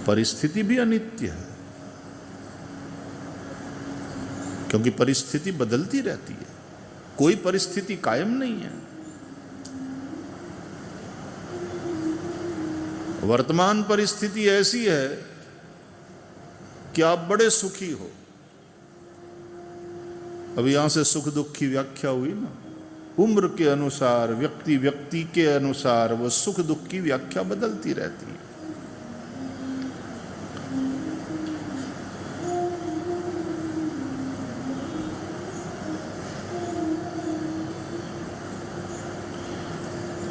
परिस्थिति भी अनित्य है, क्योंकि परिस्थिति बदलती रहती है, कोई परिस्थिति कायम नहीं है। वर्तमान परिस्थिति ऐसी है कि आप बड़े सुखी हो। अब यहां से सुख दुख की व्याख्या हुई ना, उम्र के अनुसार, व्यक्ति व्यक्ति के अनुसार वो सुख दुख की व्याख्या बदलती रहती है।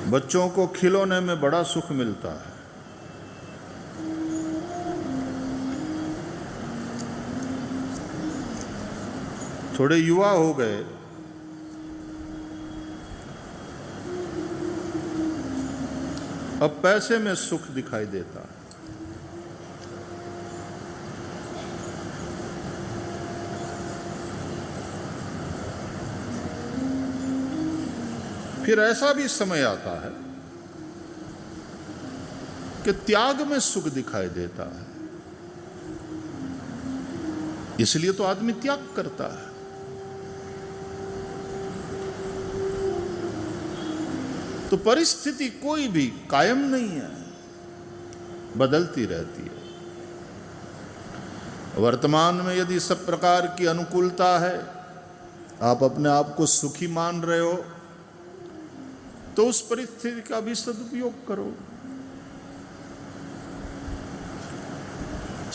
बच्चों को खिलौने में बड़ा सुख मिलता है, थोड़े युवा हो गए, अब पैसे में सुख दिखाई देता है। फिर ऐसा भी समय आता है कि त्याग में सुख दिखाई देता है, इसलिए तो आदमी त्याग करता है। तो परिस्थिति कोई भी कायम नहीं है, बदलती रहती है। वर्तमान में यदि सब प्रकार की अनुकूलता है, आप अपने आप को सुखी मान रहे हो, तो उस परिस्थिति का भी सदुपयोग करो।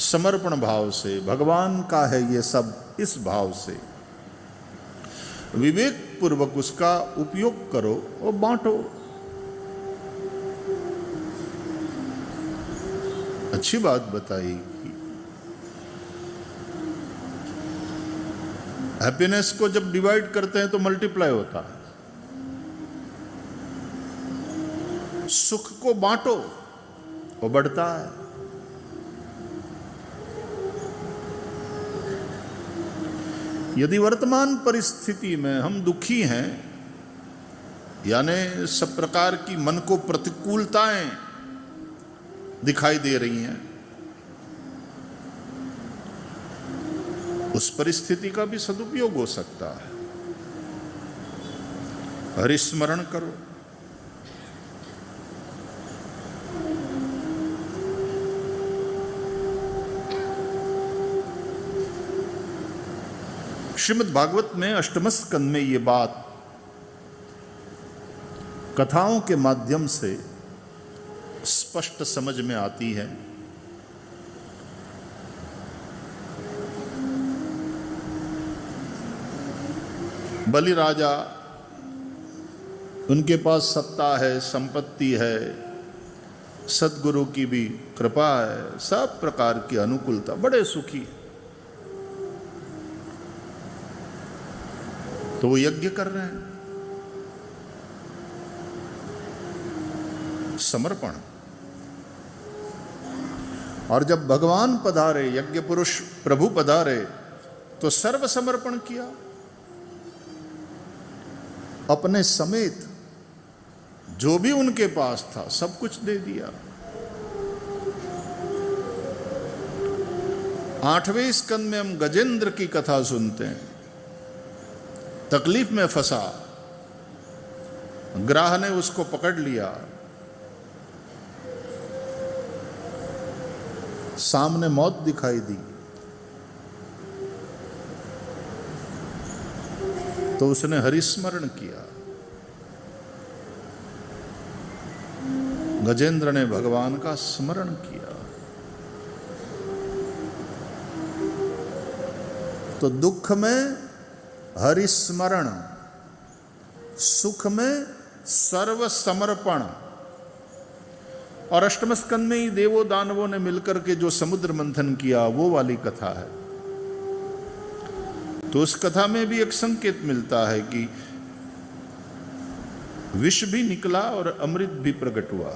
समर्पण भाव से, भगवान का है ये सब, इस भाव से विवेक पूर्वक उसका उपयोग करो और बांटो। अच्छी बात बताई कि हैप्पीनेस को जब डिवाइड करते हैं तो मल्टीप्लाई होता है। सुख को बांटो, वो बढ़ता है। यदि वर्तमान परिस्थिति में हम दुखी हैं, यानी सब प्रकार की मन को प्रतिकूलताएं दिखाई दे रही हैं, उस परिस्थिति का भी सदुपयोग हो सकता है। हरिस्मरण करो, श्रीमद् भागवत में अष्टम स्कंद में ये बात कथाओं के माध्यम से स्पष्ट समझ में आती है। बलि राजा, उनके पास सत्ता है, संपत्ति है, सद्गुरु की भी कृपा है, सब प्रकार की अनुकूलता, बड़े सुखी। तो वो यज्ञ कर रहे हैं, समर्पण। और जब भगवान पधारे, यज्ञ पुरुष प्रभु पधारे, तो सर्व समर्पण किया, अपने समेत जो भी उनके पास था सब कुछ दे दिया। 8वें स्कंद में हम गजेंद्र की कथा सुनते हैं। तकलीफ में फंसा, ग्राह ने उसको पकड़ लिया, सामने मौत दिखाई दी, तो उसने हरिस्मरण किया। गजेंद्र ने भगवान का स्मरण किया। तो दुख में हरिस्मरण, सुख में सर्व समर्पण। और अष्टम स्कंद में ही देवों दानवों ने मिलकर के जो समुद्र मंथन किया, वो वाली कथा है। तो उस कथा में भी एक संकेत मिलता है कि विष भी निकला और अमृत भी प्रकट हुआ।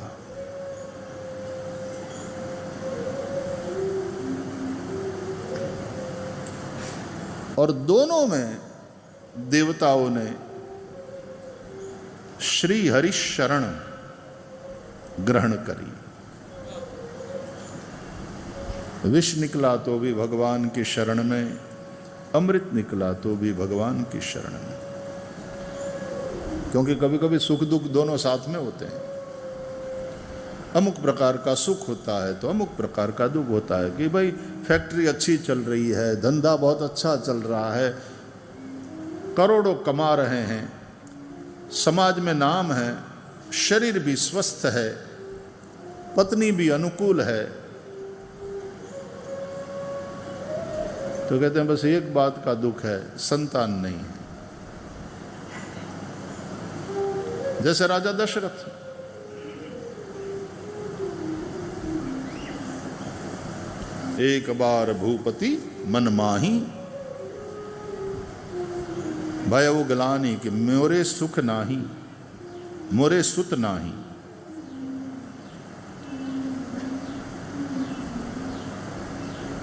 और दोनों में देवताओं ने श्री हरि शरण ग्रहण करी। विष निकला तो भी भगवान की शरण में, अमृत निकला तो भी भगवान की शरण में। क्योंकि कभी कभी सुख दुख दोनों साथ में होते हैं। अमुक प्रकार का सुख होता है तो अमुक प्रकार का दुख होता है कि भाई फैक्ट्री अच्छी चल रही है, धंधा बहुत अच्छा चल रहा है, करोड़ों कमा रहे हैं, समाज में नाम है, शरीर भी स्वस्थ है, पत्नी भी अनुकूल है, तो कहते हैं बस एक बात का दुख है, संतान नहीं है। जैसे राजा दशरथ, एक बार भूपति मन माही, भयउ गलानी कि मोरे सुख नाही, मोरे सुत नाही।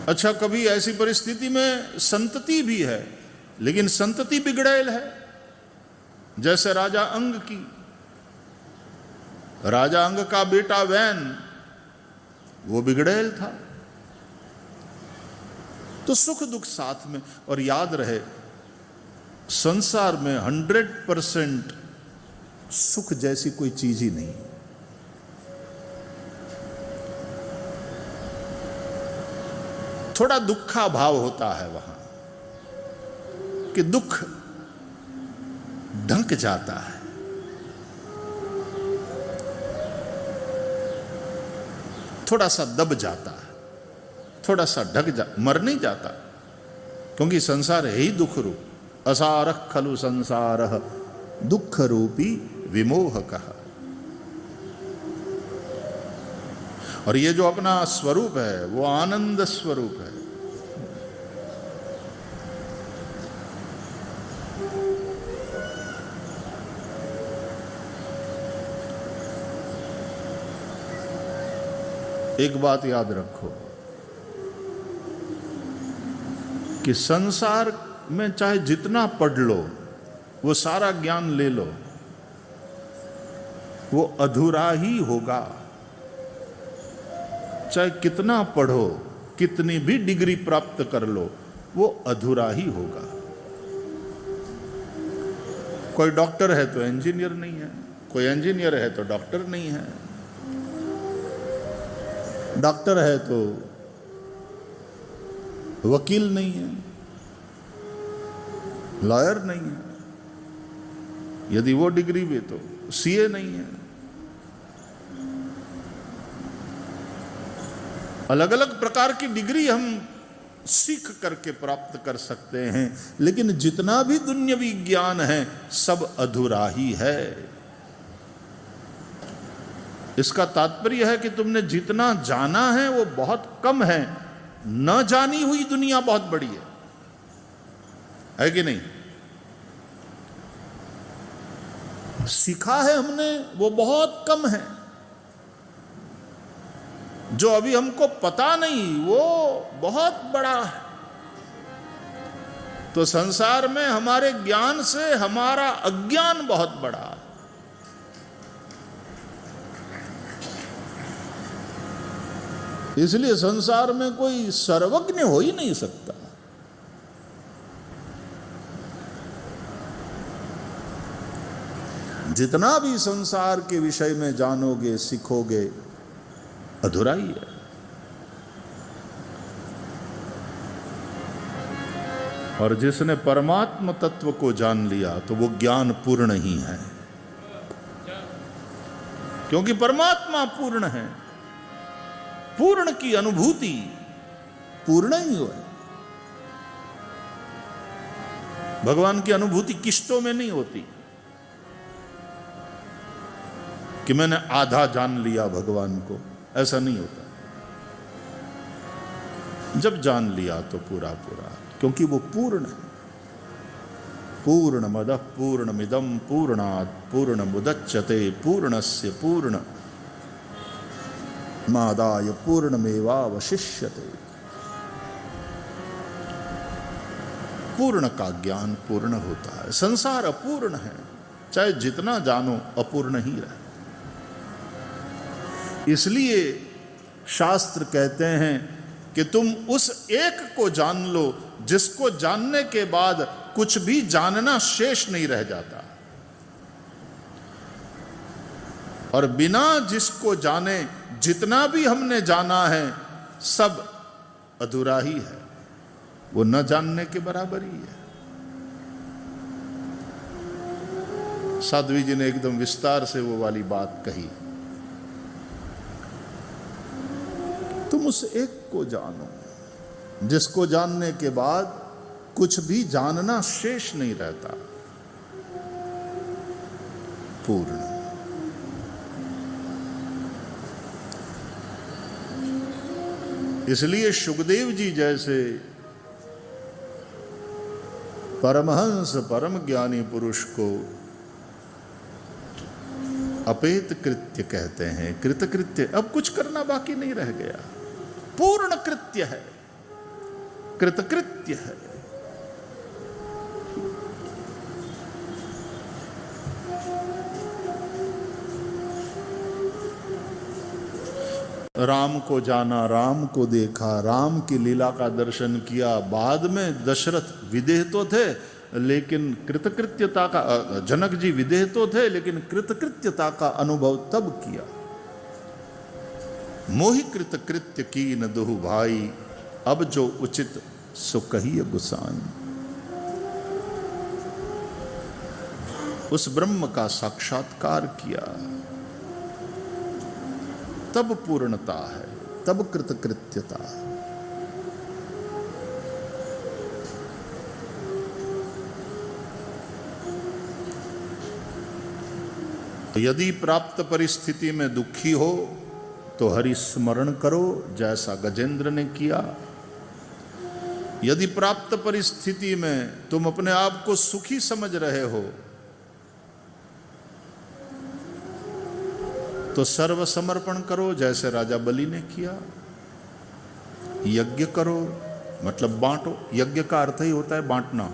अच्छा, कभी ऐसी परिस्थिति में संतति भी है, लेकिन संतति बिगड़ैल है। जैसे राजा अंग की, राजा अंग का बेटा वैन, वो बिगड़ैल था। तो सुख दुख साथ में। और याद रहे, संसार में 100% सुख जैसी कोई चीज ही नहीं। थोड़ा दुखा भाव होता है वहां कि दुख ढंक जाता है, थोड़ा सा दब जाता है, थोड़ा सा मर नहीं जाता, क्योंकि संसार है ही दुख रूप। असारः खलु संसारः दुख रूपी विमोहकः। और ये जो अपना स्वरूप है वो आनंद स्वरूप है। एक बात याद रखो कि संसार में चाहे जितना पढ़ लो, वो सारा ज्ञान ले लो, वो अधूरा ही होगा। चाहे कितना पढ़ो, कितनी भी डिग्री प्राप्त कर लो, वो अधूरा ही होगा। कोई डॉक्टर है तो इंजीनियर नहीं है, कोई इंजीनियर है तो डॉक्टर नहीं है, डॉक्टर है तो वकील नहीं है, लॉयर नहीं है, यदि वो डिग्री भी तो सीए नहीं है। अलग अलग प्रकार की डिग्री हम सीख करके प्राप्त कर सकते हैं, लेकिन जितना भी दुनियावी ज्ञान है सब अधूरा ही है। इसका तात्पर्य है कि तुमने जितना जाना है वो बहुत कम है, न जानी हुई दुनिया बहुत बड़ी है कि नहीं? सीखा है हमने वो बहुत कम है, जो अभी हमको पता नहीं वो बहुत बड़ा है। तो संसार में हमारे ज्ञान से हमारा अज्ञान बहुत बड़ा है। इसलिए संसार में कोई सर्वज्ञ हो ही नहीं सकता। जितना भी संसार के विषय में जानोगे, सीखोगे, अधूरा ही है। और जिसने परमात्म तत्व को जान लिया तो वो ज्ञान पूर्ण ही है, क्योंकि परमात्मा पूर्ण है। पूर्ण की अनुभूति पूर्ण ही हो। भगवान की अनुभूति किश्तों में नहीं होती कि मैंने आधा जान लिया भगवान को, ऐसा नहीं होता। जब जान लिया तो पूरा पूरा, क्योंकि वो पूर्ण है। पूर्णमदः पूर्णमिदं पूर्णात् पूर्णमुदच्यते पूर्णस्य पूर्ण मादाय पूर्णमेवावशिष्यते। पूर्ण का ज्ञान पूर्ण होता है। संसार अपूर्ण है, चाहे जितना जानो अपूर्ण ही रहे। इसलिए शास्त्र कहते हैं कि तुम उस एक को जान लो जिसको जानने के बाद कुछ भी जानना शेष नहीं रह जाता, और बिना जिसको जाने जितना भी हमने जाना है सब अधूरा ही है, वो न जानने के बराबर ही है। साध्वी जी ने एकदम विस्तार से वो वाली बात कही, तुम उस एक को जानो जिसको जानने के बाद कुछ भी जानना शेष नहीं रहता, पूर्ण। इसलिए सुखदेव जी जैसे परमहंस परम ज्ञानी पुरुष को अपेत कृत्य कहते हैं, कृतकृत्य। अब कुछ करना बाकी नहीं रह गया, पूर्ण कृत्य है, कृतकृत्य है। राम को जाना, राम को देखा, राम की लीला का दर्शन किया। बाद में दशरथ विदेह तो थे लेकिन कृतकृत्यता का, जनक जी विदेह तो थे लेकिन कृतकृत्यता का अनुभव तब किया। मोहि कृतकृत्य की न दुहु भाई, अब जो उचित सो कहिए गुसाई। उस ब्रह्म का साक्षात्कार किया, तब पूर्णता है, तब कृतकृत्यता है। यदि प्राप्त परिस्थिति में दुखी हो तो हरि स्मरण करो, जैसा गजेंद्र ने किया। यदि प्राप्त परिस्थिति में तुम अपने आप को सुखी समझ रहे हो तो सर्व समर्पण करो, जैसे राजा बलि ने किया। यज्ञ करो मतलब बांटो, यज्ञ का अर्थ ही होता है बांटना,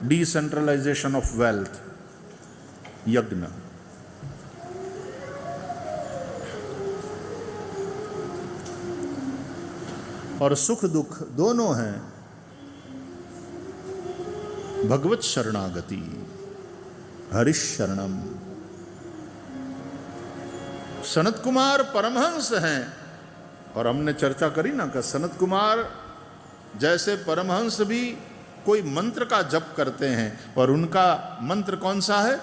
डिसेंट्रलाइजेशन ऑफ वेल्थ, यज्ञ। और सुख दुख दोनों हैं भगवत शरणागति, हरिश शरणम। सनत कुमार परमहंस हैं, और हमने चर्चा करी ना कि सनत कुमार जैसे परमहंस भी कोई मंत्र का जप करते हैं, और उनका मंत्र कौन सा है?